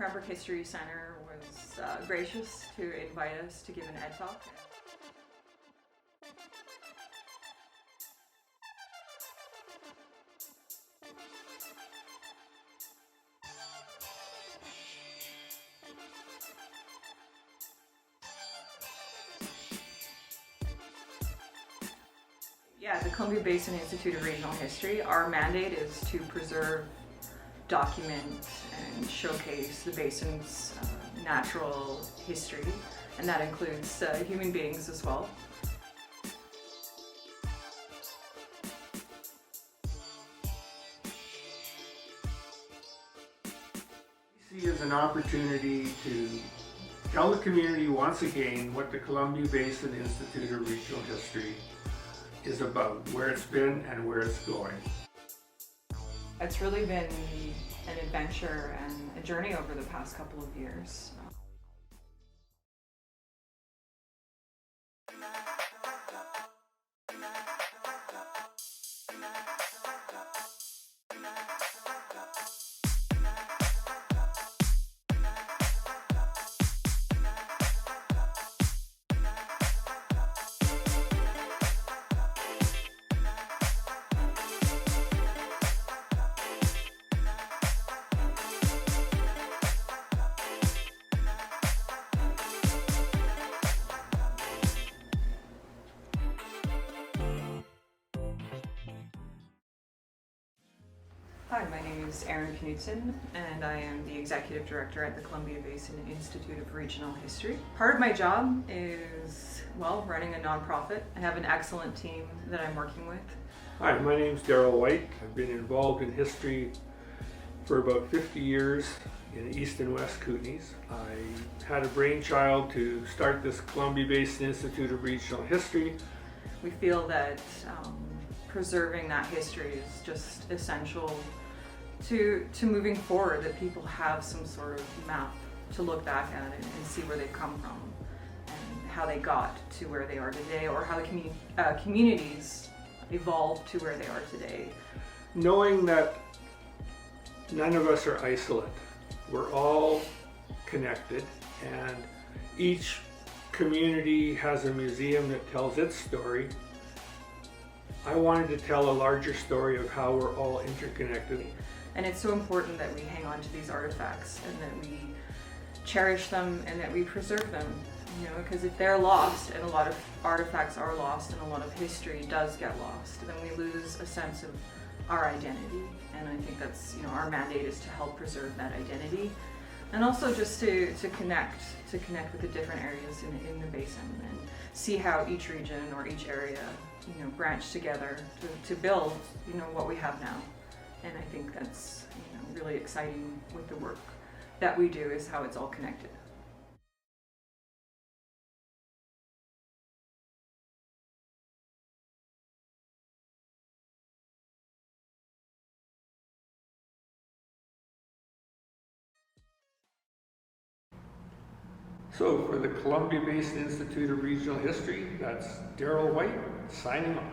Cranbrook History Center was gracious to invite us to give an ed talk. Yeah, the Columbia Basin Institute of Regional History, our mandate is to preserve, document, and showcase the basin's natural history, and that includes human beings as well. We see as an opportunity to tell the community once again what the Columbia Basin Institute of Regional History is about, where it's been and where it's going. It's really been an adventure and a journey over the past couple of years. Hi, my name is Erin Knutson, and I am the Executive Director at the Columbia Basin Institute of Regional History. Part of my job is, well, running a nonprofit. I have an excellent team that I'm working with. Hi, my name's Derryll. I've been involved in history for about 50 years in East and West Kootenays. I had a brainchild to start this Columbia Basin Institute of Regional History. We feel that preserving that history is just essential to moving forward, that people have some sort of map to look back at and see where they've come from and how they got to where they are today, or how the communities evolved to where they are today. Knowing that none of us are isolate, we're all connected, and each community has a museum that tells its story. I wanted to tell a larger story of how we're all interconnected. And it's so important that we hang on to these artifacts and that we cherish them and that we preserve them, you know, because if they're lost, and a lot of artifacts are lost and a lot of history does get lost, then we lose a sense of our identity. And I think that's, you know, our mandate is to help preserve that identity, and also just to connect with the different areas in the basin and see how each region or each area, you know, branch together to build, you know, what we have now. And I think that's, you know, really exciting with the work that we do, is how it's all connected. So for the Columbia Basin Institute of Regional History, that's Derryll signing off.